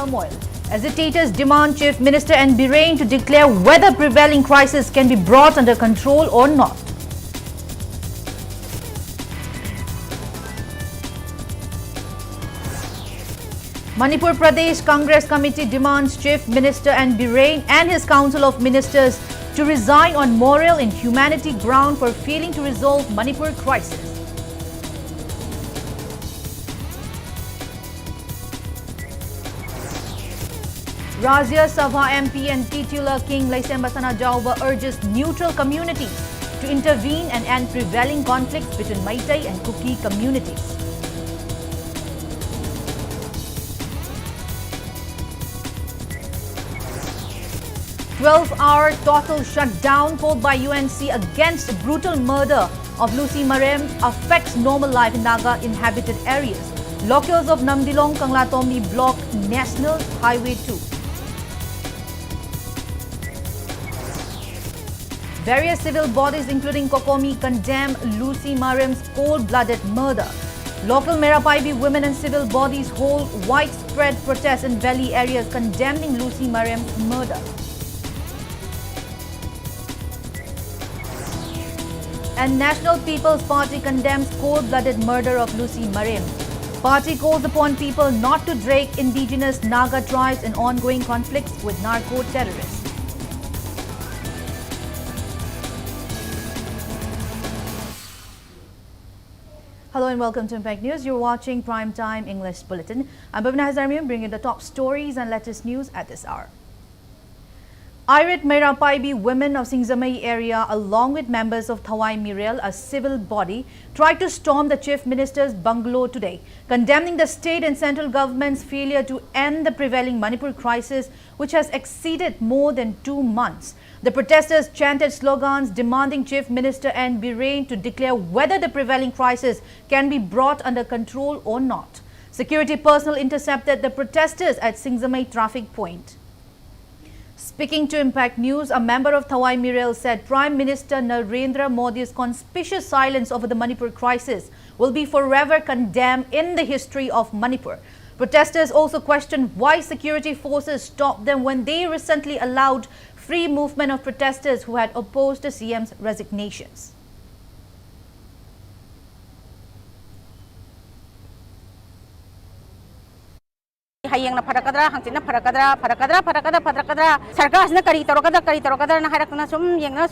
turmoil. Agitators demand Chief Minister and Birain to declare whether prevailing crisis can be brought under control or not. Manipur Pradesh Congress Committee demands Chief Minister and Birain and his Council of Ministers to resign on moral and humanity ground for failing to resolve Manipur crisis. Rajya Sabha MP and titular King Laisembasana Jauba urges neutral communities to intervene and end prevailing conflicts between Maitai and Kuki communities. A 12-hour total shutdown called by UNC against brutal murder of Lucy Marem affects normal life in Naga inhabited areas. Locals of Namdilong, Kanglatomni block National Highway 2. Various civil bodies including Kokomi condemn Lucy Marem's cold-blooded murder. Local Merapaibi women and civil bodies hold widespread protests in valley areas condemning Lucy Marem's murder. And National People's Party condemns cold-blooded murder of Lucy Marem. Party calls upon people not to drag indigenous Naga tribes in ongoing conflicts with narco-terrorists. Hello and welcome to Impact News. You're watching Primetime English Bulletin. I'm BABINA HAJARIMAYUM bringing you the top stories and latest news at this hour. Irate Merapaibi women of Singzamay area along with members of Thawai Mirel, a civil body, tried to storm the Chief Minister's bungalow today, condemning the state and central government's failure to end the prevailing Manipur crisis, which has exceeded more than 2 months. The protesters chanted slogans demanding Chief Minister and Birain to declare whether the prevailing crisis can be brought under control or not. Security personnel intercepted the protesters at Singzamay traffic point. Speaking to Impact News, a member of Thawai Mirel said Prime Minister Narendra Modi's conspicuous silence over the Manipur crisis will be forever condemned in the history of Manipur. Protesters also questioned why security forces stopped them when they recently allowed free movement of protesters who had opposed the CM's resignations. Hayang na parakadra, hangsin na parakadra, sarkas na kari torokadra na harak na sum yang na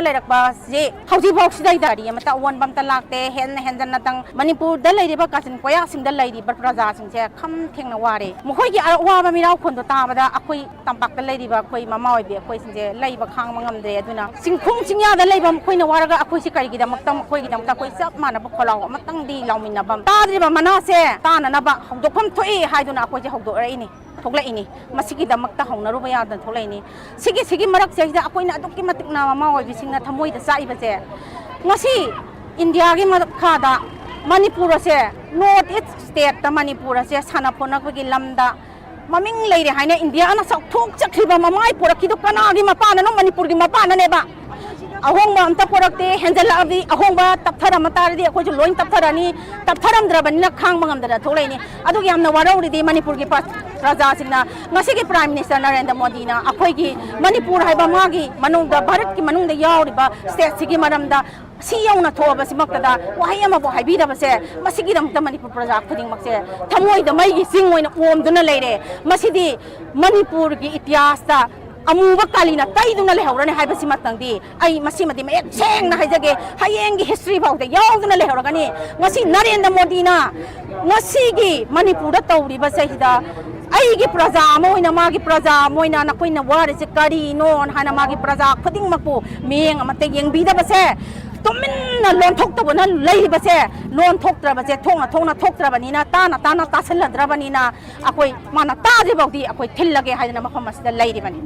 lerak ba si hausi box dai dari mata wan bam talakte hen na tang Manipur dalai ba kasin koya sing dalai di praja sing se kham theng na ware mokhoi gi wa ba mirau khon to ta bada akoi tampak dalai ba koi mama oi be koi sing je lai ba khang mangam de aduna singkhung singya dalai ba koi na waraga akoi si kari gi damak tam koi gi damta koi sap mana ba kholau matang di laumin na bam ta dri ba mana se ta na ba dokham thoi haiduna akoi je hogdo ra ini thokla ini masigi damakta hongnaru ba yadan thokla ini sigi marak se da akoi na adukki matik na mama oi bising na thamoi da sai ba se ngasi India gi makha da Manipur se North East state ta Manipur se sana phonak gi lamda maming leire haina India ana sak thok chakhiba mamai porakhi do kana gi mapana no Manipur gi mapana ne ba ahong ma amta porakte henjala abi ahong ba tapthara matari akoi jo loin taptharani taptharam drabani na khang mangam da tholai ni adu gi amna warauri di Manipur gi pas raja singna ngasi gi Prime Minister Narendra Modi na akoi gi Manipur haiba magi manungda Bharat ki manungda yauri ba state sigi maramda si yauna thoba simakta da wahai ama bo haibi da ba se masigi dam ta Manipur praja khuding mak se thamoi da mai gi sing oina om duna leire masidi Manipur gi ityas da amuba kalina taiduna lehorane haibasi matangdi ai masimadi me cheng na haijage hayeng gi history bau da yauduna lehoragani ngasi Narendra Modi na ngasi gi Manipur da tawri ba sahida ai gi praja moina magi praja moina na koina ware se kari non hana magi praja khuding makpu meng amate yeng bi da ba se tumin na lon thok to na lei ba se lon thok tra ba se thong na thok tra ba ni na ta na sel dra ba ni na akoi mana ta de bau di akoi thillage haina makham mas da lei ri bani.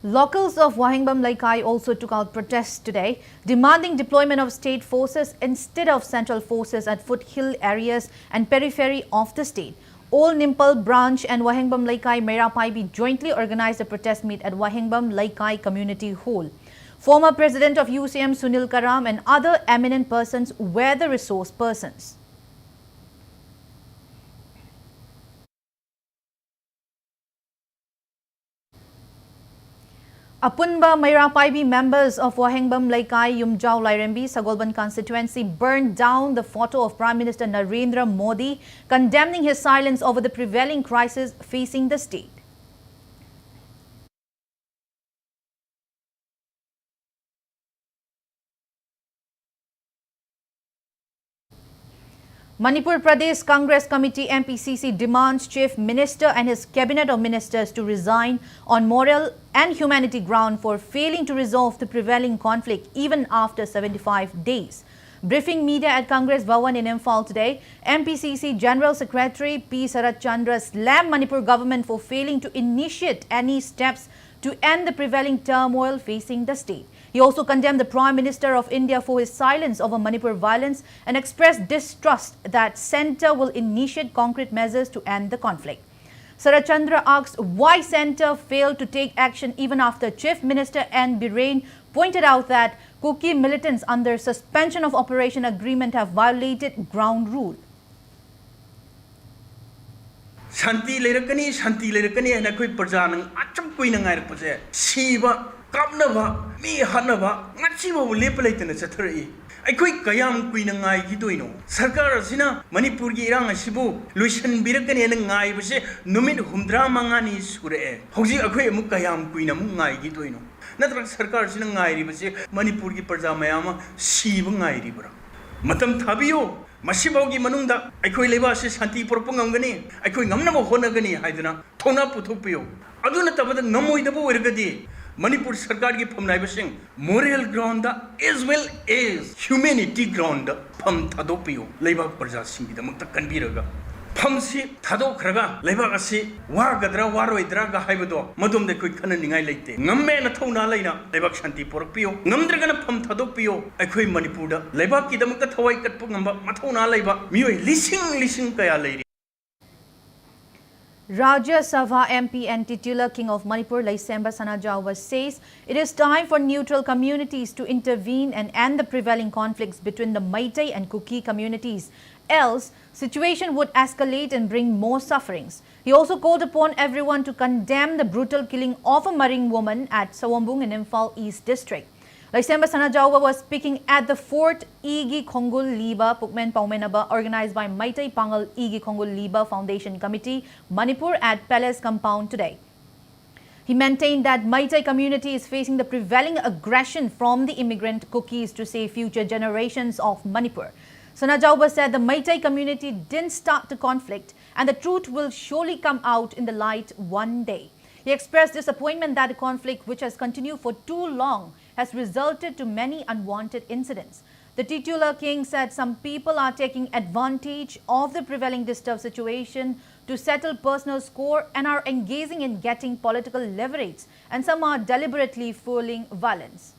Locals of Wahingbam Laikai also took out protests today, demanding deployment of state forces instead of central forces at foothill areas and periphery of the state. All Nimpal branch and Wahingbam Laikai Merapaibi jointly organized a protest meet at Wahingbam Laikai Community Hall. Former President of UCM Sunil Karam and other eminent persons were the resource persons. Apunba Mayrapaibi members of Wahengbam Laikai Yumjau Lairembi Sagolban constituency burned down the photo of Prime Minister Narendra Modi, condemning his silence over the prevailing crisis facing the state. Manipur Pradesh Congress Committee MPCC demands Chief Minister and his cabinet of ministers to resign on moral and humanity ground for failing to resolve the prevailing conflict even after 75 days. Briefing media at Congress Bhawan in Imphal today, MPCC General Secretary P. Sarat Chandra slammed Manipur government for failing to initiate any steps to end the prevailing turmoil facing the state. He also condemned the Prime Minister of India for his silence over Manipur violence and expressed distrust that centre will initiate concrete measures to end the conflict. Sarat Chandra asked why centre failed to take action even after Chief Minister N. Biren pointed out that Kuki militants under suspension of operation agreement have violated ground rule. Shanti lerakani and a quick perjanang, acham queen and I possess. Shiva, Kapnava, me Hanava, Nachiva will lipulate in a satiri. I quick Kayam queen and I Giduino. Sarkar Sina, Manipur Girang Shibu, Lucian Birakani and I was a Numit Humdra Mangani Sure. Hosi Akwe Mukayam queen and Mungai Giduino. Not Sarkar Sinangai was a Manipur Perzamayama, Shiva Ngai Ribra. Matam Tabio. Mashibogi Manunda, I could live as Santi Propongani, I could Namna Honagani, Hydra, Tona Putopio. Aduna Taba Namu the Boergadi, Manipur Sarkari Pum Nibasing, moral ground as well as humanity ground, Pum Tadopio, Leva Perjasi, the Mutakanbiraga. Pumsi, Tado Kraga, Levagasi, Wargadra, Waroi Draga Hybado, Madum the quick canning I late. Namman Tona Lena, Levashanti Porpio, Namdragana Pum Tadopio, a queen Manipuda, Levaki the Mukatawai Katpungamba, Matona Leva, Mui, listen, Kaya lady. Rajya Sabha MP and titular King of Manipur, Laisemba Sanajawa, says it is time for neutral communities to intervene and end the prevailing conflicts between the Meitei and Kuki communities. Else, situation would escalate and bring more sufferings. He also called upon everyone to condemn the brutal killing of a Maring woman at Sawambung in Imphal East District. Laisemba Sanajawa was speaking at the 4th Igi Khongul Liba Pukmen Paumenaba organized by Meitei Pangal Igi Khongul Liba Foundation Committee, Manipur at Palace Compound today. He maintained that Meitei community is facing the prevailing aggression from the immigrant Kukis to save future generations of Manipur. Sanajawa said the Meitei community didn't start the conflict and the truth will surely come out in the light one day. He expressed disappointment that the conflict, which has continued for too long, has resulted to many unwanted incidents. The titular king said some people are taking advantage of the prevailing disturbed situation to settle personal score and are engaging in getting political leverage, and some are deliberately fueling violence.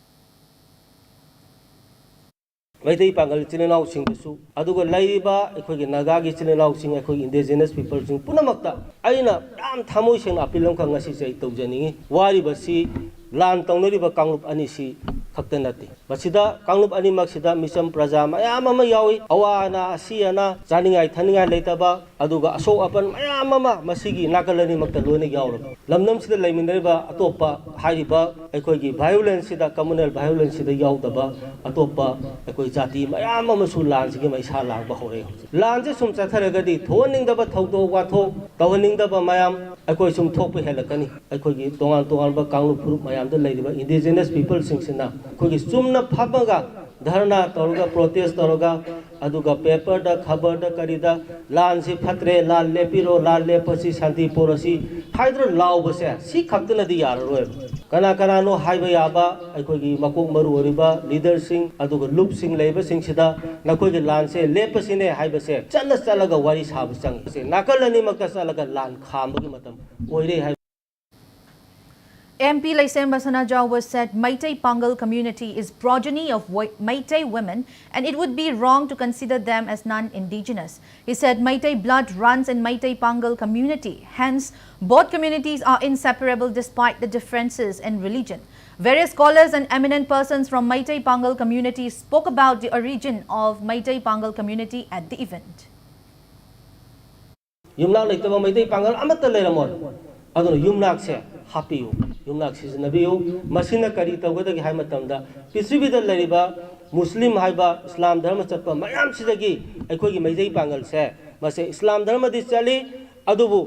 Meitei Pangal Chinau Sing Su, Aduga Laiba, Equig Nagagi Chinau Sing, Equig indigenous people sing Punamakta, Aina, Am Tamushin Apilum Kangasi Tojani, Waribasi, Lan Tonoriba Kangup Anisi, Kaktanati. Masida, Kangup Animaxida, Misam Prazam, Ayamama Yawi, Awana, Siana, Zaninga, Tania Letaba, Aduga, so upon Ayamama, Masigi, Nakalani Maktaloni Yaw. Lamnam Sida Lamineva, Atopa, Hariba, Equigi, violence, the communal violence, the Yautaba, Atopa, Equi Zati, Mayama Masulan, Sigma Sala Bahore. Lanzesum Sataragadi, toning the Batodo Wato, governing the Bamayam, Equisum Topi Helakani, Equigi, Dongan to Alba Kangu, Mayam, the lady, indigenous people sing Sina, Kugi Sumna Papaga, Dharna, Toroga, protest Toroga, Aduga paper, the cover, the Karida, Lanzi Patre, La Lepiro, La Lepasi, Santi Porosi, Hydro Laubase, see Captain of the Yara. Kanakarano Highway Aba, Equigi Makuk Maru Riba, Leader Sing, Aduga Loop Sing, Labor Sing Sida, Nakogi Lance, Lepasine, Hibase, Chanasalaga, what is Habasang, Nakalani Makasalaga Land, Kamatam, Oide. MP Laisemba Sanajawa said Meitei Pangal community is progeny of Meitei women and it would be wrong to consider them as non-indigenous. He said Meitei blood runs in Meitei Pangal community. Hence, both communities are inseparable despite the differences in religion. Various scholars and eminent persons from Meitei Pangal community spoke about the origin of Meitei Pangal community at the event. Yumnak Meitei Pangal Amata Leramon. Adon Yumnak se happy you. yumnak siznabiu masina kari tawgada gi haima tamda pisribida lariba Muslim haiba Islam dharma chatpa mayam sidagi akhoi gi maijai pangal se mase Islam dharma di chali adubu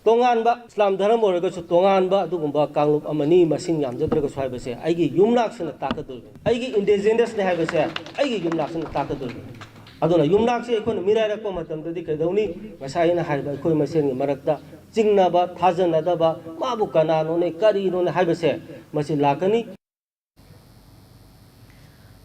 tonganba Islam dharma oraga chu tonganba adugumba kanglup amani masing yamjadraga swaiba se aigi yumnak sina takadul aigi indigenous ne haiba se aigi yumnak sina takadul aduna yumnak se akhoi mirai rakpa matamda di kadawni masaina haiba akhoi masen gi marakta jingnaba thajanadaba mabu kanano ne kari no ne haiba se masi lakani.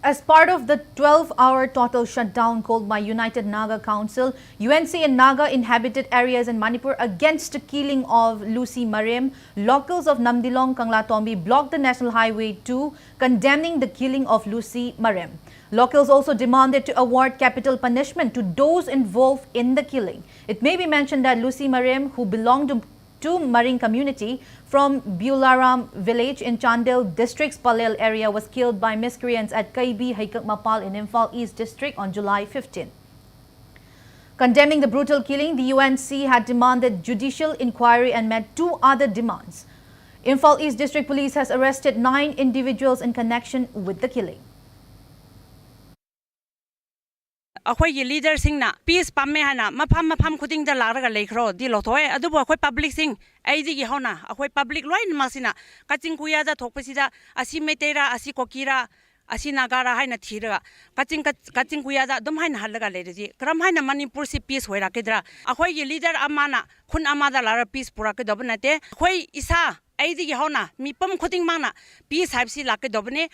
As part of the 12-hour total shutdown called by United Naga Council, UNC and Naga inhabited areas in Manipur against the killing of Lucy Mariam, locals of Namdilong, Kanglatombi blocked the National Highway 2, condemning the killing of Lucy Mariam. Locals also demanded to award capital punishment to those involved in the killing. It may be mentioned that Lucy Mariam, who belonged to Maring community from Bularam village in Chandel district's Palel area, was killed by miscreants at Kaibi, Haikak Mapal in Imphal East district on July 15. Condemning the brutal killing, the UNC had demanded judicial inquiry and met two other demands. Imphal East District Police has arrested 9 individuals in connection with the killing. अखोई leader सिंगना पीस पामे हना मफम खुदिंग the लारगा लेखरो दि लोथोय अदुबो अखोई public सिंग एदिगी होना अखोई public lion मासिना कचिंग कुया दा थोकपसिदा असि मेतेरा असि कोकीरा असि नागारा हाइना थिरगा कचिंग कुया दा दम हाइना हलगा लेरजी क्रम हाइना मणिपुर सि पीस होइरा केद्रा अखोई लीडर अमाना खुन अमादा लारा पीस पुरा के दब नते अखोई इसा एदिगी होना मिपम खुदिंग माना पीस हाइबसि लाके दबने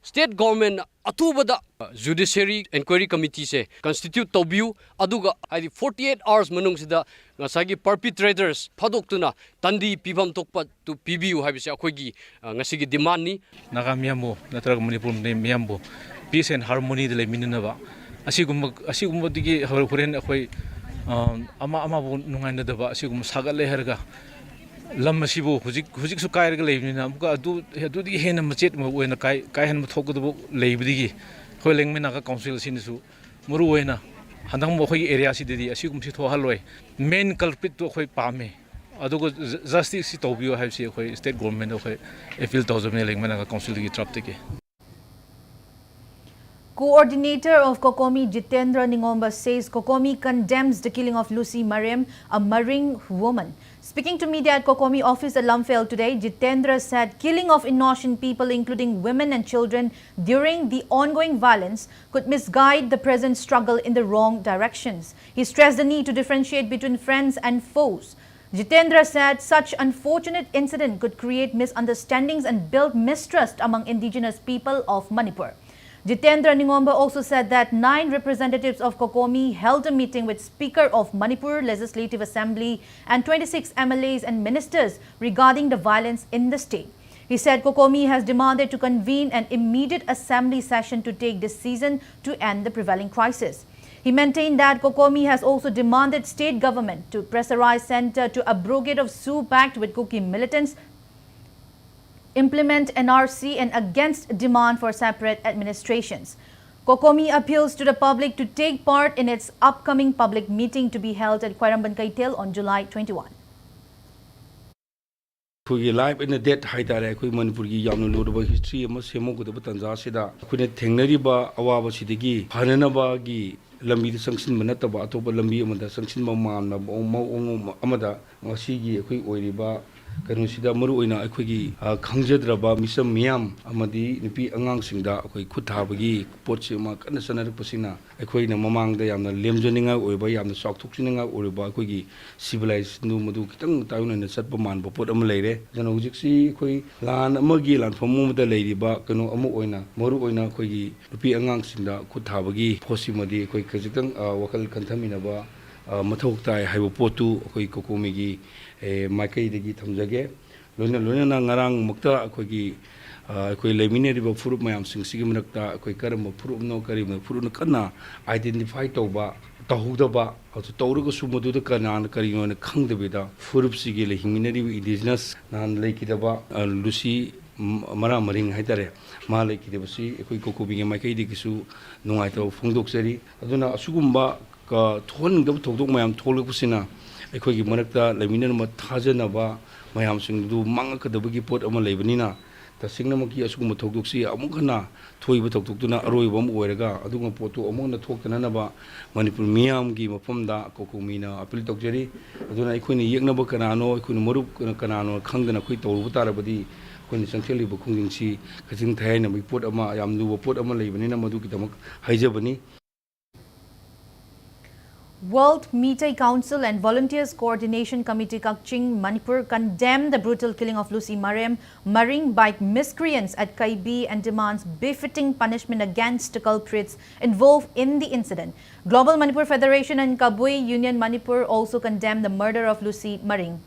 State government atubada judiciary inquiry committee se constitute tobiu aduga adi 48 hours manung sida ngasagi perpetrators phadoktuna tandi pibam tokpa to pbu haibise akhoigi ngasigi demand ni naga miyambo natraga manipur miyambo peace and harmony de leminaba asigumba digi horen akhoi ama bu nungaina daba asigum sagale herga lam asibu huzik su kairga leibnina amka adu di hena machet mo oina kai han thokdu leibdigi khoi lengmena ka council sinisu muru oina handang mo khoi area si di asigum si thohaloi main culprit to khoi pame adugo justice si tobio have si khoi state government khoi appeal tawjame lengmena ka council gi trap teke. Coordinator of Kokomi, Jitendra Ningomba, says Kokomi condemns the killing of Lucy Mariam, a Maring woman. Speaking to media at Kokomi office at Lumphel today, Jitendra said killing of innocent people, including women and children, during the ongoing violence could misguide the present struggle in the wrong directions. He stressed the need to differentiate between friends and foes. Jitendra said such unfortunate incident could create misunderstandings and build mistrust among indigenous people of Manipur. Jitendra Ningomba also said that 9 representatives of Kokomi held a meeting with Speaker of Manipur Legislative Assembly and 26 MLAs and ministers regarding the violence in the state. He said Kokomi has demanded to convene an immediate assembly session to take decision to end the prevailing crisis. He maintained that Kokomi has also demanded state government to pressurize center to abrogate of Sioux Pact with Kuki militants, implement NRC and against demand for separate administrations. Kokomi appeals to the public to take part in its upcoming public meeting to be held at Kwairamban Kaitel on July 21. Kugi live in the dead haitare kui manipurgi yamnu lurba history ama semo ko da tanza sida kuine thengnari ba awa sidigi phanana ba gi lambi sanction manata ba to ba lambi amada sanction ma man ma amada ngasi gi kui oiriba kanu sida maru oina akhoi khangjadraba misam miyam amadi nupi angang singda akhoi khuthabagi potse ma kana sanar pasina akhoi na mamang da yamna lemjoninga oiba yamna saukthoksinga oiba akhoi gi civilized nu madu kitang tauna na satpa man pot am leire jana hujiksi akhoi lan amagi lan phamu da leiriba kanu amu oina maru oina akhoi gi nupi angang singda khuthabagi phosimadi akhoi khajitang wakal kanthamina ba mathok tai haibo potu akhoi kokomi gi Makai degi thamjage lona ngarang mukta akhoi akhoi lemineriba furup mayam sing sigi manakta akhoi karam furup no karim furup kana identify toba tahudaba atu tawruga sumadu da kana kariyona khangdebida furup sigi le himineri indigenous nan lekidaba lucy mara maring haitare ma lekidebasi akhoi kokobi ge makai degi su nungai to phungdoksari aduna asugumba ka thon dab thokdok mayam tholupsina ꯑꯩꯈꯣꯏꯒꯤ ꯃꯔꯛꯇ ꯂꯩꯃꯤꯟꯅꯕ ꯊꯥꯖꯅꯕ ꯃꯌꯥꯝꯁꯤꯡꯗꯨ ꯃꯥꯡꯉꯛꯀꯗꯕꯒꯤ ꯄꯣꯠ ꯑꯃ ꯂꯩꯕꯅꯤꯅ ꯇꯁꯦꯡꯅꯃꯛꯀꯤ ꯑꯁꯤꯒꯨꯝꯕ ꯊꯧꯗꯣꯛꯁꯤ ꯑꯃꯨꯛ ꯍꯟꯅ ꯊꯣꯛꯏꯕ ꯊꯧꯗꯣꯛꯇꯨꯅ ꯑꯔꯣꯏꯕ ꯑꯃ ꯑꯣꯏꯔꯒ ꯑꯗꯨꯒꯨꯝꯕ ꯄꯣꯠꯇꯨ ꯑꯃꯨꯛ ꯍꯟꯅ ꯊꯣꯛꯇꯅꯅꯕ ꯃꯅꯤꯄꯨꯔ ꯃꯤꯌꯥꯝꯒꯤ ꯃꯐꯝꯗ ꯀꯧꯀꯧꯃꯤꯅ ꯑꯄꯤꯜ ꯇꯧꯖꯔꯤ ꯑꯗꯨꯅ ꯑꯩꯈꯣꯏꯅ ꯌꯦꯛꯅꯕ ꯀꯅꯥꯅꯣ ꯑꯩꯈꯣꯏꯅ ꯃꯔꯨꯞ ꯀꯅꯥꯅꯣ ꯈꯪꯗꯅ ꯑꯩꯈꯣꯏ ꯇꯧꯔꯨꯕ ꯇꯥꯔꯕꯗꯤ ꯑꯩꯈꯣꯏꯅ ꯆꯪꯁꯤꯜꯂꯤꯕ ꯈꯣꯡꯖꯪꯁꯤ ꯈꯖꯤꯡ ꯊꯥꯏꯅꯕꯒꯤ ꯄꯣꯠ ꯑꯃ ꯌꯥꯝ ꯂꯨꯕ ꯄꯣꯠ ꯑꯃ ꯂꯩꯕꯅꯤꯅ ꯃꯗꯨꯒꯤꯗꯃꯛ ꯍꯥꯏꯖꯕꯅꯤ. World Meetai Council and Volunteers Coordination Committee Kakching, Manipur condemned the brutal killing of Lucy Maring by miscreants at Kaibi and demands befitting punishment against the culprits involved in the incident. Global Manipur Federation and Kabui Union Manipur also condemned the murder of Lucy Maring.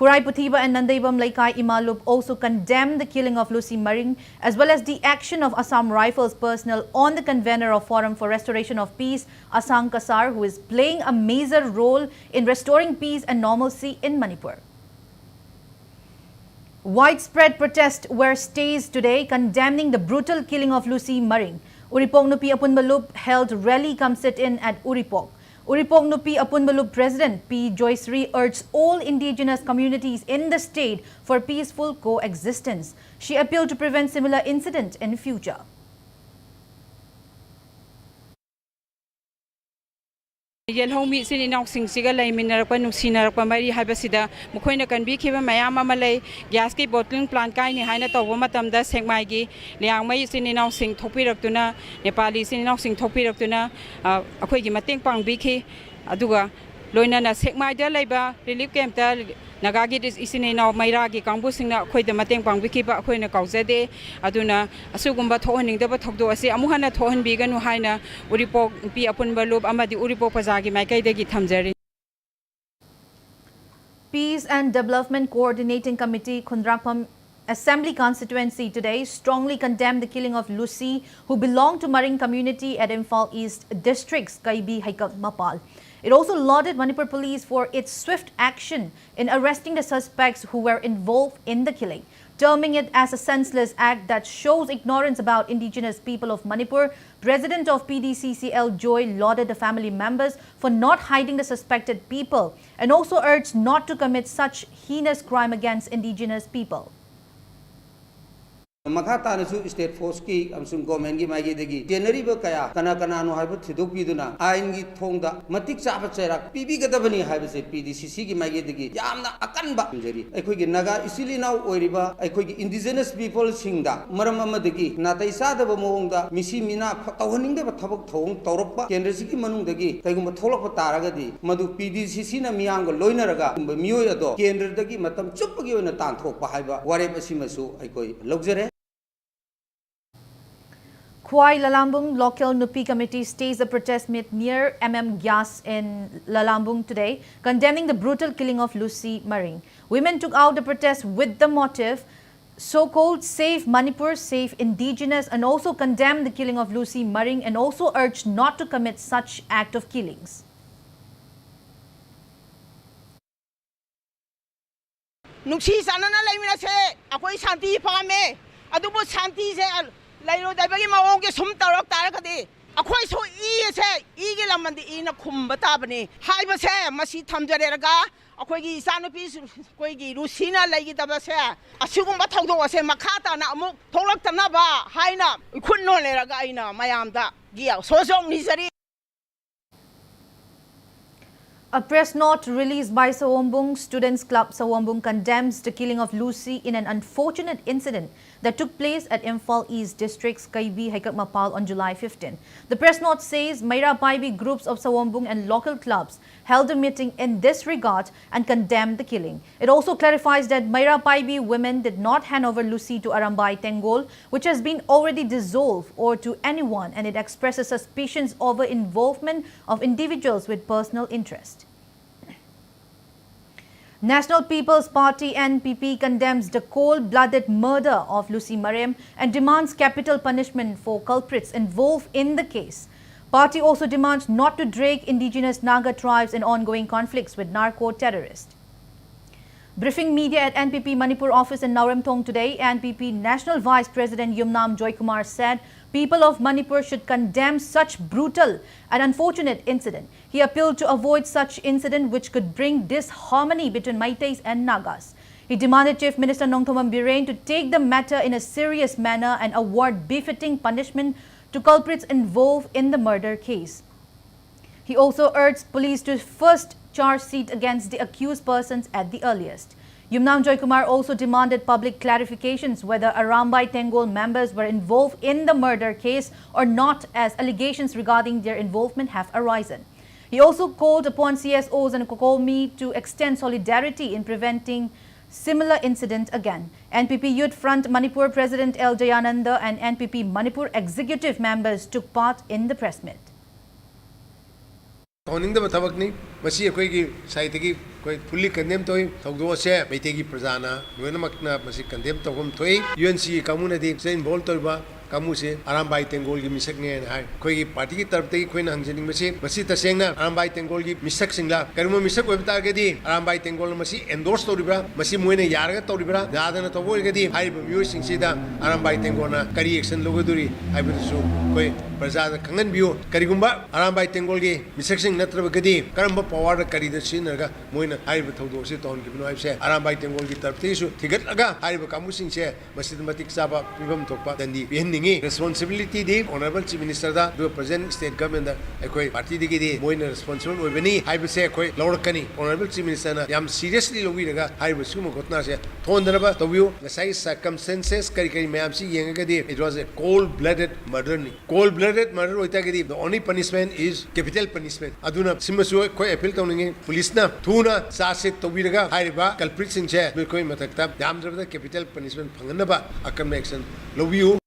Kurai Puthiba and Nandaibam Laikai Imalup also condemned the killing of Lucy Maring as well as the action of Assam Rifles personnel on the convener of Forum for Restoration of Peace, Asang Kasar, who is playing a major role in restoring peace and normalcy in Manipur. Widespread protests were staged today condemning the brutal killing of Lucy Maring. Uripok Nupi Apunbalup held rally come sit-in at Uripok. Uripok Nupi Apunbalup President P. Joysri urged all indigenous communities in the state for peaceful coexistence. She appealed to prevent similar incidents in future. Yelhomi sin inausing siga lay minarapa nungsinarapa mari habasida mukhoina kanbi khiba mayam ama lay gas ki bottling plant kai ni haina tawba matamda sengmai gi liangmai sin inausing thopiraktuna Nepali sin inausing thopiraktuna akhoi gi mateng pangbi khi aduga loinana sengmai da laiba relief camp ta Nagagi isin inaw mairagi kangbu singna akhoi da mateng pangbi khi ba akhoi na kaujade aduna asugumba thohaning da ba thokdo ase amuhana thohan bi ganu haina Uripok pi apunbalup amadi Uripok pazagi maikai dagi thamjari. Peace and Development Coordinating Committee Khundrapam Assembly constituency today strongly condemned the killing of Lucy, who belonged to Maring community at Imphal East District's Kaibi Haikal Mapal. It also lauded Manipur police for its swift action in arresting the suspects who were involved in the killing, terming it as a senseless act that shows ignorance about indigenous people of Manipur. President of PDCCL Joy lauded the family members for not hiding the suspected people and also urged not to commit such heinous crime against indigenous people. Makata nasu state force ki amsung government ki magi degi tenari ba kaya kana no haibu thiduk piduna ain gi thongda matik chaba chairak pibi gadabani haibu se PDCC ki magi degi yamna akan ba jari aikhoi gi naga isili naw oiriba aikhoi gi indigenous people singda maram amadagi natai sada ba mohongda misi mina tawhaning da thabak thong tawrokpa kendra ki manung dagi kaigum tholok taragadi madu PDCC na miyang go loinaraga miyoi ado kendra dagi matam chupgi oina tan thokpa haiba warep asimasu aikhoi logjare. Kwai Lalambung Local Nupi Committee staged a protest meet near Gyas in Lalambung today, condemning the brutal killing of Lucy Maring. Women took out the protest with the motive so-called Save Manipur, Save Indigenous, and also condemned the killing of Lucy Maring and also urged not to commit such act of killings. Nuksi sanana laimina se akoi shanti pame adubo shanti se Lairo Dabagi Maonge Sum Tarok Tarakadi. A quite so easy, Eagle and the Ina Kumbatabani. Hyba se, Masi Tamjaraga, a quaggy sanopis, quaggy Lucina Lagi Tabasa, a Sugumbato was a Makata, Namu, Tolok Tanaba, Haina, we couldn't know Leragaina, Mayamda, Gia, so misery. A press note released by Sawombung Students Club Sawombung condemns the killing of Lucy in an unfortunate incident that took place at Imphal East District's Kaibi Haikak Mapal on July 15. The press note says Maira Paibi groups of Sawombung and local clubs held a meeting in this regard and condemned the killing. It also clarifies that Maira Paibi women did not hand over Lucy to Arambai Tengol, which has been already dissolved, or to anyone, and it expresses suspicions over involvement of individuals with personal interest. National People's Party NPP condemns the cold-blooded murder of Lucy Maring and demands capital punishment for culprits involved in the case. Party also demands not to drag indigenous Naga tribes in ongoing conflicts with narco-terrorists. Briefing media at NPP Manipur office in Nauremthong today, NPP National Vice President Yumnam Joykumar said people of Manipur should condemn such brutal and unfortunate incident. He appealed to avoid such incident which could bring disharmony between Meiteis and Nagas. He demanded Chief Minister Nongthombam Birren to take the matter in a serious manner and award befitting punishment to culprits involved in the murder case. He also urged police to first charge sheet against the accused persons at the earliest. Yumnam Joykumar also demanded public clarifications whether Arambai Tengol members were involved in the murder case or not, as allegations regarding their involvement have arisen. He also called upon CSOs and Kokomi to extend solidarity in preventing similar incident again. NPP Youth Front Manipur President L. Jayananda and NPP Manipur executive members took part in the press meet. तौनिंगदब थबकनी मसी अखोइगी साइतगी कोई fully condemn तोई थौदोसे मैतेगी प्रजाना लोइनमकना मसी condemn तौगम थोई UNC कामुनदी से involve तोइबा कामुसे आरामबाई तेंगोल की मिसकने हाय कोई party की तरफ तगी कोई हंजनिंग मसी तसेंगना आरामबाई तेंगोल की मिसक सिंगला करिमो मिसक ओइब तागदी आरामबाई तेंगोल मसी एंडोर्स तोरिब्रा मसी मोइने यारगा तोरिब्रा यादना तोबोइगदी हाइब म्यूज सिंगसिदा आरामबाई तेंगोना करी एक्शन लोगदुरी हाइबदसु कोई प्रजा खंगन बियो करिगुंबा आरामबाई तेंगोल की मिसक सिंग नत्रबगदी करम पावर करीद सिनरगा मोइना हाइब थौदोसे तौन किबनो हाइबसे आरामबाई तेंगोल की तरफ तगिसु थिगतलगा हाइब कामुसिंगसे मसी मतिक चाबा पिबम थोकपा दंदी बेहन responsibility di honorable chief minister da do present state government da ekoi party digi di moina responsible oibani haibase ekoi lawrakani honorable chief minister na yam seriously logi daga haibu suma gotna se thondaraba tobiu ngasai circumstances kari kari mayam si yenga di it was a cold blooded murder ni cold blooded murder oita gi the only punishment is capital punishment aduna simasu koi appeal tawningi police na thuna sa se tobi daga haiba culprit sing che koi matakta yam drabda capital punishment phanganaba akam action lobiu.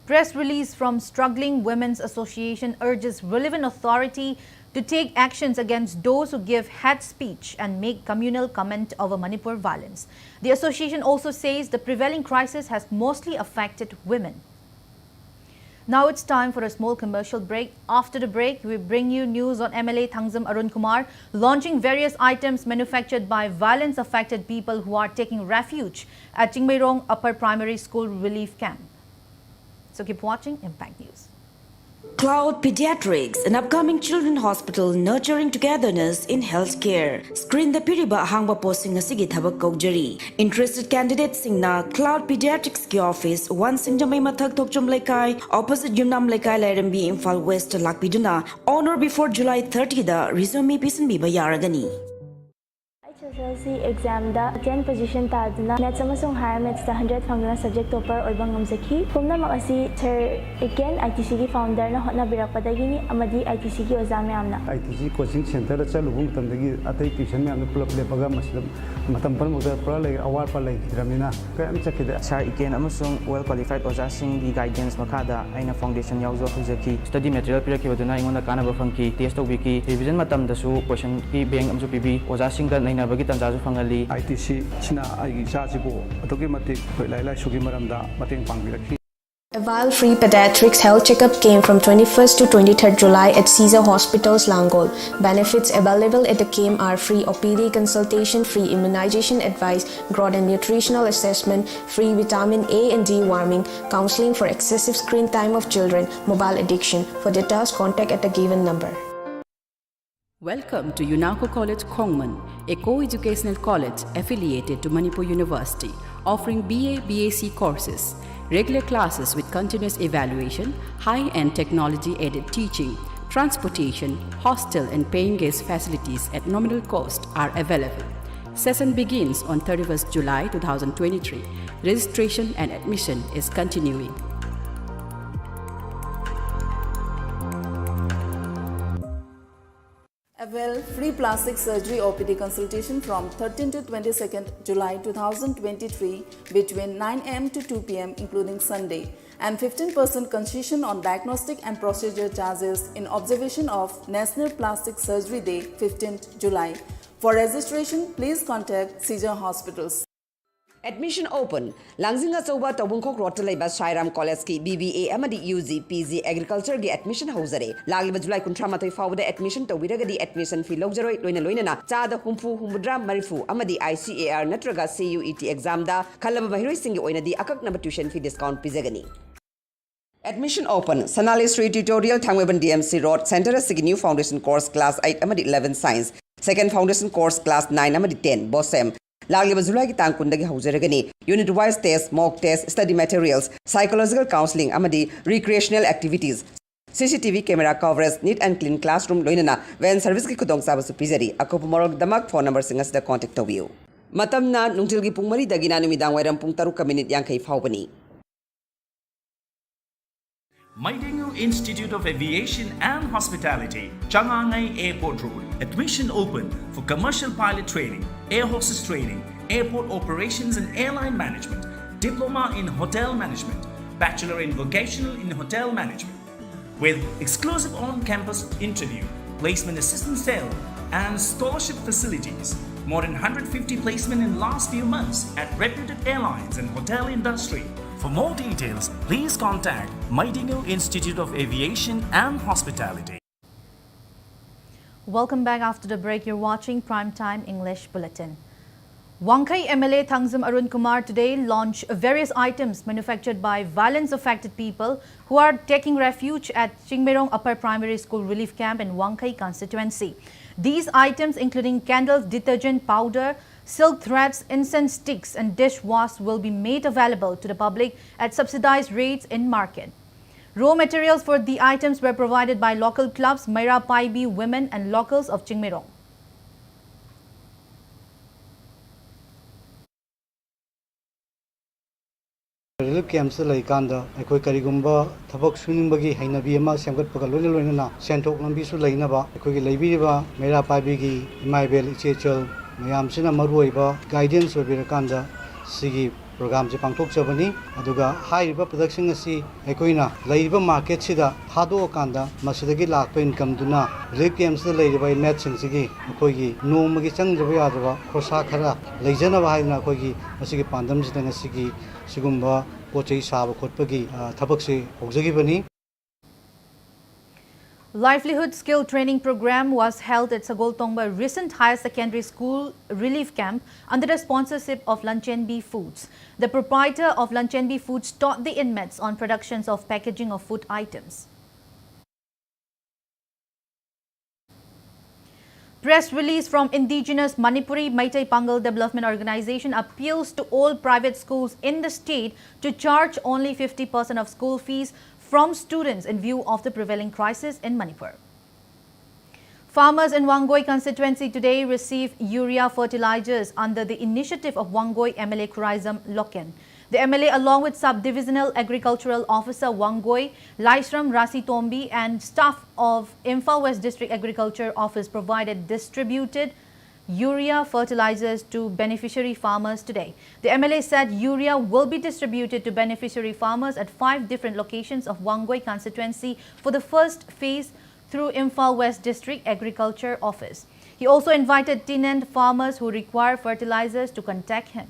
Press release from Struggling Women's Association urges relevant authority to take actions against those who give hate speech and make communal comment over Manipur violence. The association also says the prevailing crisis has mostly affected women. Now it's time for a small commercial break. After the break, we bring you news on MLA Thangzam Arun Kumar launching various items manufactured by violence-affected people who are taking refuge at Chingmairong Upper Primary School Relief Camp. So keep watching Impact News. Cloud Pediatrics, an upcoming children's hospital nurturing togetherness in healthcare. Screen the piriba hangba posting asigi thabak kaujari. Interested candidates singna Cloud Pediatrics ki office 1 Singjamai Mathak Tokchom Laikai opposite Yumnam Laikai Lairambi Imphal West Lakpiduna on or before July 30 da resume pisan biba yaragani. SSLC exam da 10 position tadna net samasung higher maths da 100 fangna subject topper oibang ngamjaki pumna makasi sir again ITC ki founder na hotna birakpadagi ni amadi ITC ki oza mayamna ITC coaching center da chalubung tamdagi atai tuition mayamna pulap lepaga maslam matam par mugda pura lai award par lai gramina kayam chakida sir again amasung well qualified oza sing di guidance makada aina foundation yauzo hujaki study material piraki waduna ingona kana bafangki test tobiki revision matam da su question ki bank amju pibi oza sing da naina ITC China A vial-free pediatrics health checkup came from 21st to 23rd July at Caesar Hospitals, Langol. Benefits available at the camp are free OPD consultation, free immunization advice, growth and nutritional assessment, free vitamin A and D warming, counseling for excessive screen time of children, mobile addiction. For details, contact at the given number. Welcome to UNACO College Khongman, a co-educational college affiliated to Manipur University, offering BA, BAc courses, regular classes with continuous evaluation, high-end technology-aided teaching, transportation, hostel and paying guest facilities at nominal cost are available. Session begins on 31st July 2023. Registration and admission is continuing. Avail free plastic surgery OPD consultation from 13 to 22nd July 2023 between 9 am to 2 pm including Sunday, and 15% concession on diagnostic and procedure charges in observation of National Plastic Surgery Day 15th July. For registration, please contact Caesar Hospitals. Admission open. Langzinga Soba Tobungkok Rotaleba Shairam College ki BBA Amadi UG PG Agriculture ki admission hausare. Lagiba July Kuntramatoi forward admission to Widagadi admission fee logzeroi Loina Chada Humfu Humudra Marifu Amadi ICAR Natraga CUET exam da Kalaba Mahiri Singi Oinadi Akak number tuition fee discount Pizagani. Admission open. Sanali Street Tutorial Thangweban DMC Road Center Sigi New Foundation Course Class 8 Amadi 11 Science. Second Foundation Course Class 9 Amadi 10 Bosem. Lagliba July ki tang kundagi hauzaragani. Unit wise test, mock test, study materials, psychological counseling amadi recreational activities. CCTV camera coverage, neat and clean classroom loinana when service ki kudong sabasu pizari. Akopo morog damak phone number singas the contact of you. Matamna nungtil gi pungmari dagina numidang wairam pung taru ka minute yang kay faubani. Maidengu Institute of Aviation and Hospitality, Changangai Airport Road. Admission open for commercial pilot training, air hostess training, airport operations and airline management, diploma in hotel management, bachelor in vocational in hotel management. With exclusive on-campus interview, placement assistance cell, and scholarship facilities. More than 150 placements in last few months at reputed airlines and hotel industry. For more details, please contact Maidengu Institute of Aviation and Hospitality. Welcome back after the break. You're watching Primetime English Bulletin. Wangkai MLA Thangzam Arun Kumar today launched various items manufactured by violence-affected people who are taking refuge at Chingmerong Upper Primary School Relief Camp in Wangkai constituency. These items, including candles, detergent powder, silk threads, incense sticks and dishwash, will be made available to the public at subsidized rates in market. Raw materials for the items were provided by local clubs, Maira Paibi women and locals of Chingmerong. Relief camps like Kanda, Ekoi Karigumba, Tabok swimming buggy, Hainabi, Sangat Pakaluna, Santok Lambisu Lainaba, Ekoi Labiba, Mera Pabigi, Maibel, Chechel, Mayam Sina Maruiba, guidance of Virakanda, Sigi program Japangtok Javani, Aduga, high river production sea, Ecoina, Laiba market Sida, Hado Kanda, Masidagi Lak income Duna, Relief camps the lady by Nets and Sigi, Okogi, no Magichang Javadava, Kosakara, Legend of Haina Kogi, Masigi Pandams and Sigi. Sigumba, Poche Saba Kotpagi, Tabaksi, Oxagibani. Livelihood skill training program was held at Sagoltongba recent higher secondary school relief camp under the sponsorship of Lanchenbi Foods. The proprietor of Lanchenbi Foods taught the inmates on productions of packaging of food items. Press release from indigenous Manipuri Maitai Pangal Development Organization appeals to all private schools in the state to charge only 50% of school fees from students in view of the prevailing crisis in Manipur. Farmers in Wangoi constituency today received urea fertilizers under the initiative of Wangoi MLA Kurizam Loken. The MLA, along with Sub-Divisional Agricultural Officer Wangoi, Laisram Rasi Tombi and staff of Imphal West District Agriculture Office distributed urea fertilizers to beneficiary farmers today. The MLA said urea will be distributed to beneficiary farmers at 5 different locations of Wangoi constituency for the first phase through Imphal West District Agriculture Office. He also invited tenant farmers who require fertilizers to contact him.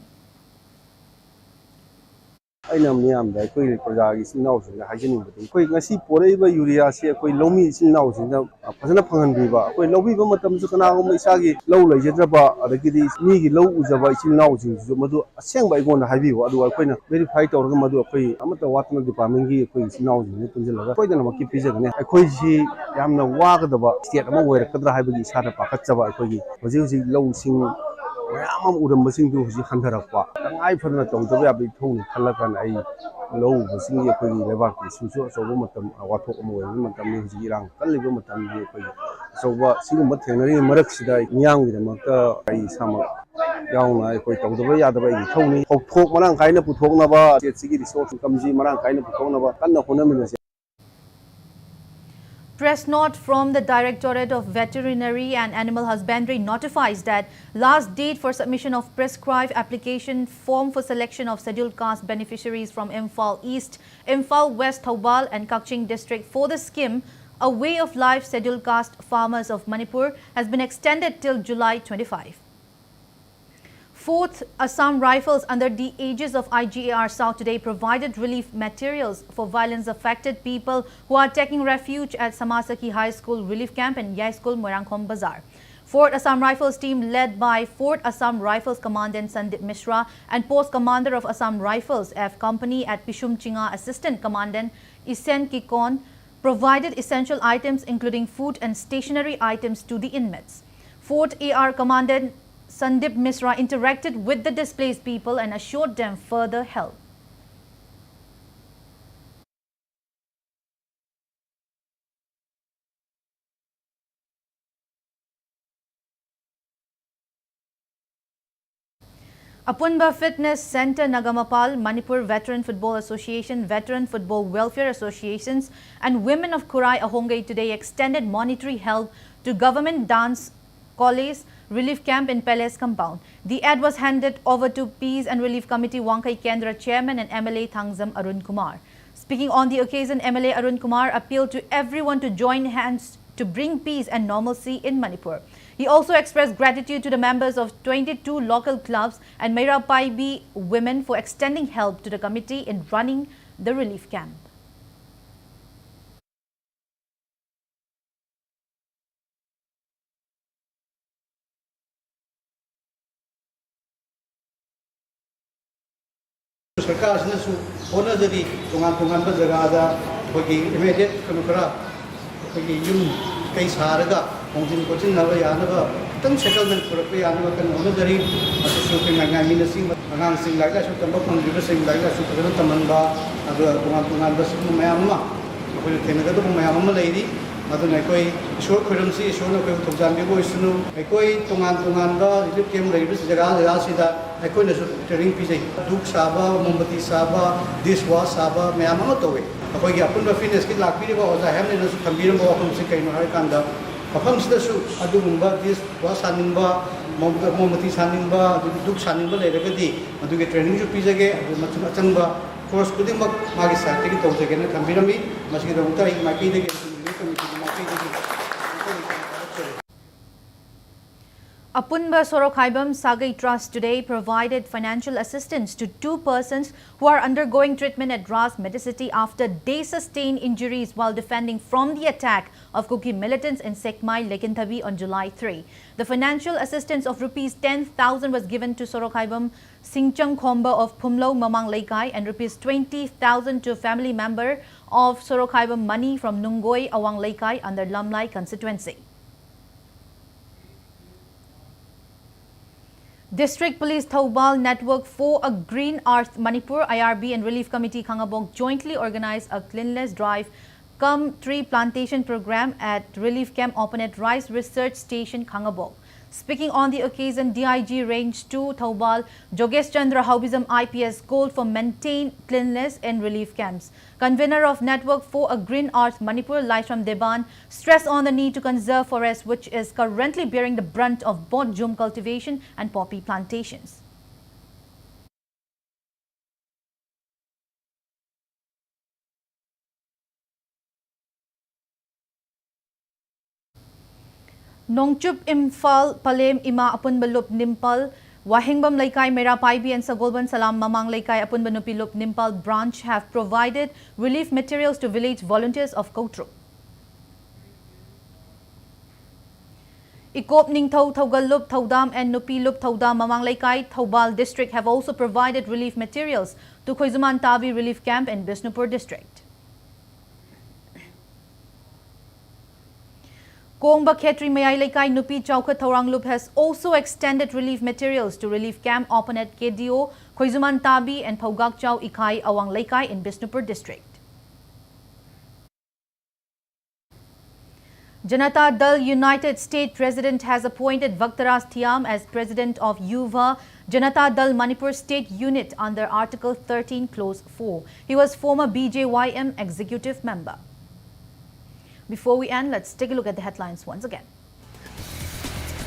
ꯑꯩꯅ ꯃꯤꯌꯥꯝꯗ ꯑꯩꯈꯣꯏ ꯄ꯭ꯔꯖꯥꯒꯤ ꯏꯆꯤꯜ ꯏꯅꯥꯎꯁꯤꯡꯗ ꯍꯥꯏꯖꯅꯤꯡꯕꯗꯤ ꯑꯩꯈꯣꯏ ꯉꯁꯤ ꯄꯣꯔꯛꯏꯕ ꯌꯨꯔꯤꯌꯥꯁꯤ ꯑꯩꯈꯣꯏ ꯂꯧꯃꯤ ꯏꯆꯤꯜ ꯏꯅꯥꯎꯁꯤꯡꯗ ꯐꯖꯅ ꯐꯪꯍꯟꯕꯤꯕ ꯑꯩꯈꯣꯏ ꯂꯧꯕꯤꯕ ꯃꯇꯝꯗꯁꯨ ꯀꯅꯥꯒꯨꯝꯕ ꯏꯁꯥꯒꯤ ꯂꯧ ꯂꯩꯖꯗ꯭ꯔꯕ ꯑꯗꯒꯤꯗꯤ ꯃꯤꯒꯤ ꯂꯧ ꯎꯖꯕ ꯏꯆꯤꯜ ꯏꯅꯥꯎꯁꯤꯡꯁꯤꯁꯨ ꯃꯗꯨ ꯑꯁꯦꯡꯕ ꯑꯩꯉꯣꯟꯗ ꯍꯥꯏꯕꯤꯌꯨ ꯑꯗꯨꯒ ꯑꯩꯈꯣꯏꯅ ꯚꯦꯔꯤꯐꯥꯏ ꯇꯧꯔꯒ ꯃꯗꯨ ꯑꯩꯈꯣꯏ ꯑꯃꯠꯇ ꯋꯥꯠꯇꯅ ꯗꯤꯄꯥꯔꯠꯃꯦꯟꯒꯤ ꯑꯩꯈꯣꯏ ꯏꯆꯤꯜ ꯏꯅꯥꯎꯁꯤꯡꯁꯤ ꯄꯨꯟꯁꯤꯜꯂꯒ ꯁꯣꯏꯗꯅꯃꯛꯀꯤ ꯄꯤꯖꯒꯅꯤ ꯑꯩꯈꯣꯏꯁꯤ ꯌꯥꯝꯅ ꯋꯥꯒꯗꯕ ꯁ꯭ꯇꯦꯠ ꯑꯃ ꯑꯣꯏꯔꯛꯀꯗ꯭ꯔꯥ ꯍꯥꯏꯕꯒꯤ ꯏꯁꯥꯗ ꯄꯥꯈꯠꯆꯕ ꯑꯩꯈꯣꯏꯒꯤ ꯍꯧꯖꯤꯛ ꯂꯧꯁꯤꯡ ꯃꯌꯥꯝ ꯑꯃ ꯎꯔꯝꯕꯁꯤꯡꯗꯨ ꯍꯧꯖꯤꯛ ꯍꯟꯊꯔꯛꯄ ꯇꯉꯥꯏ ꯐꯗꯅ ꯇꯧꯗꯕ ꯌꯥꯕ ꯏꯊꯧꯅꯤ ꯈꯜꯂꯀꯥꯟꯗ ꯑꯩ ꯂꯧꯎꯕꯁꯤꯡꯒꯤ ꯑꯩꯈꯣꯏꯒꯤ ꯂꯩꯕꯥꯛꯀꯤ ꯏꯁꯨꯁꯨ ꯑꯆꯧꯕ ꯃꯇꯝ ꯋꯥꯊꯣꯛ ꯑꯃ ꯑꯣꯏꯔꯤꯕ ꯃꯇꯝꯅꯤ ꯍꯧꯖꯤꯛ ꯏꯔꯥꯡ ꯀꯜꯂꯤꯕ ꯃꯇꯝꯗꯤ ꯑꯩꯈꯣꯏꯒꯤ ꯑꯆꯧꯕ ꯁꯤꯒꯨꯝꯕ ꯊꯦꯡꯅꯔꯤꯕ ꯃꯔꯛꯁꯤꯗ ꯃꯤꯌꯥꯝꯒꯤꯗꯃꯛꯇ ꯑꯩ ꯏꯁꯥꯃꯛ ꯌꯥꯎꯅ ꯑꯩꯈꯣꯏ ꯇꯧꯗꯕ ꯌꯥꯗꯕ ꯑꯩꯒꯤ ꯏꯊꯧꯅꯤ ꯄꯣꯠꯊꯣꯛ ꯃꯔꯥꯡ ꯀꯥꯏꯅ ꯄꯨꯊꯣꯛꯅꯕ ꯁ꯭ꯇꯦꯠꯁꯤꯒꯤ ꯔꯤꯁꯣꯔꯁ ꯏꯟꯀꯝꯁꯤ ꯃꯔꯥꯡ ꯀꯥꯏꯅ ꯄꯨꯊꯣꯛꯅꯕ ꯀꯟꯅ ꯍꯣꯠꯅꯃꯤꯟꯅꯁꯤ. Press note from the Directorate of Veterinary and Animal Husbandry notifies that last date for submission of prescribed application form for selection of scheduled caste beneficiaries from Imphal East, Imphal West, Thoubal and Kakching district for the scheme A Way of Life Scheduled Caste Farmers of Manipur has been extended till July 25. 4th Assam Rifles under the aegis of IGAR South today provided relief materials for violence-affected people who are taking refuge at Samasaki High School Relief Camp in Yai School, Moirangkhom Bazar. 4th Assam Rifles team led by 4th Assam Rifles Commandant Sandip Mishra and Post Commander of Assam Rifles F Company at Pishum Chinga Assistant Commandant Isen Kikon provided essential items including food and stationery items to the inmates. 4th AR Commandant Sandip Mishra interacted with the displaced people and assured them further help. Apunba Fitness Center Nagamapal, Manipur Veteran Football Association, Veteran Football Welfare Associations and Women of Kurai Ahongai today extended monetary help to Government Dance College Relief Camp in Palace Compound. The ad was handed over to Peace and Relief Committee Wangkai Kendra Chairman and MLA Thangzam Arun Kumar. Speaking on the occasion, MLA Arun Kumar appealed to everyone to join hands to bring peace and normalcy in Manipur. He also expressed gratitude to the members of 22 local clubs and Meira Paibi women for extending help to the committee in running the relief camp. Sarkar asinasu hona jadi tungan jagada bagi immediate kanukara bagi yum kai saraga hongjin kochin nawa yanaba tang settlement purapya yanaba kan hona jadi asu pe ngai minasi angang sing laga su tamba pangriba sing laga su kadana tamanba aga tungan ba sum mayam ma akoi thenaga to mayam ma leidi aduna akoi short khurumsi shona ko thokjan bi bo isunu akoi tungan ba relief camp leidi jaga sida akoi na su training pi jai duk saba mombati saba dishwa saba mayam ma towe akoi gi apun ba fitness ki lakpi ba oja hem na su thambiram ba akum se kaino har kanda apam sida su adu mumba dishwa saninba mombati saninba duk saninba leiragadi adu ge training ju pi jage adu machung achangba course kuding mag magi sa tegi tawjage na thambirami masigi da uta ik maki de Apunba Sorokhaibam Sagai Trust today provided financial assistance to 2 persons who are undergoing treatment at Ras Medicity after they sustained injuries while defending from the attack of Kuki militants in Sekmai, Lekinthabi on July 3. The financial assistance of Rs 10,000 was given to Sorokhaibam Singchang Khomba of Phumlo Mamang Laikai and Rs 20,000 to a family member of Sorokhaibam Mani from Nungoi Awang Laikai under Lamlai constituency. District Police Thoubal Network for a Green Earth Manipur IRB and Relief Committee Khangabok jointly organized a cleanliness drive cum tree plantation program at Relief Camp Opponent Rice Research Station Khangabok. Speaking on the occasion, DIG Range 2 Thoubal Jogesh Chandra Haubism IPS called for maintained cleanliness in relief camps. Convener of Network for a Green Earth Manipur, Laishram Deban, stressed on the need to conserve forest which is currently bearing the brunt of both jhum cultivation and poppy plantations. Nongchup Imphal Palem Ima Apunbalup Nimpal Wahingbam Laikai Meira Paibi and Sagolban Salam Mamang Laikai Apunbanupilup Nimpal branch have provided relief materials to village volunteers of Kotru. Ikop Ningthau Thaugalup Thaudam and Nupilup Thaudam Mamang Laikai Thoubal district have also provided relief materials to Khoizuman Tabi relief camp in Bisnupur district. Kongba Khetri Mayai Laikai Nupi Chauka Thoranglup has also extended relief materials to relief camp opponent KDO, Khoizuman Tabi and Paugak Chau Ikai Awang Laikai in Bisnupur district. Janata Dal United State President has appointed Vaktaras Thiam as President of Yuva Janata Dal Manipur State Unit under Article 13 Clause 4. He was former BJYM executive member. Before we end, let's take a look at the headlines once again.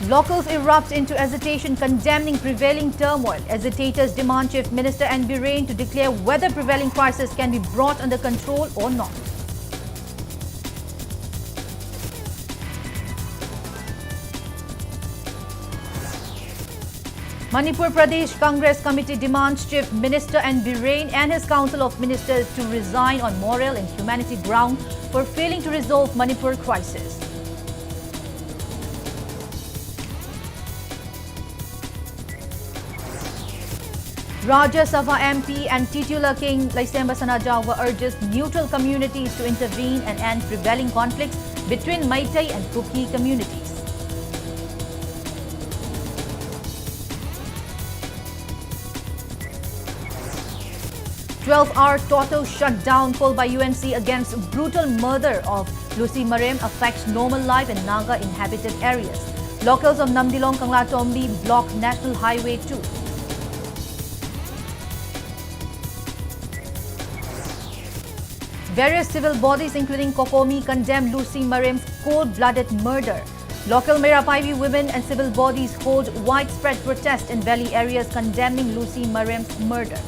Locals erupt into agitation condemning prevailing turmoil. Agitators demand Chief Minister N. Birain to declare whether prevailing crisis can be brought under control or not. Manipur Pradesh Congress Committee demands Chief Minister and Birain and his Council of Ministers to resign on moral and humanity ground for failing to resolve Manipur crisis. Rajya Sabha MP and titular King Laisemba Sanajawa urges neutral communities to intervene and end prevailing conflicts between Meitei and Kuki communities. "12-hour total shutdown called by UNC against brutal murder of Lucy Marem affects normal life in Naga inhabited areas. Locals of Namdilong Kanglatombi block National Highway 2. Various civil bodies including Kokomi condemn Lucy Marem's cold-blooded murder. Local Merapaivi women and civil bodies hold widespread protest in valley areas condemning Lucy Marem's murder.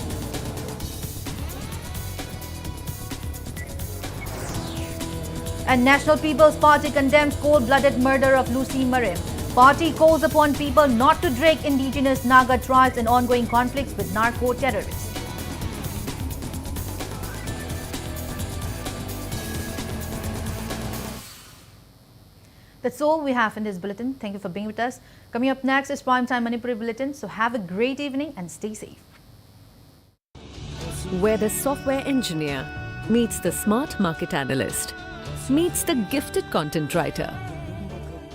And National People's Party condemns cold-blooded murder of Lucy Marem. Party calls upon people not to drag indigenous Naga tribes in ongoing conflicts with narco-terrorists. That's all we have in this bulletin. Thank you for being with us. Coming up next is Primetime Manipuri Bulletin. So have a great evening and stay safe. Where the software engineer meets the smart market analyst, meets the gifted content writer,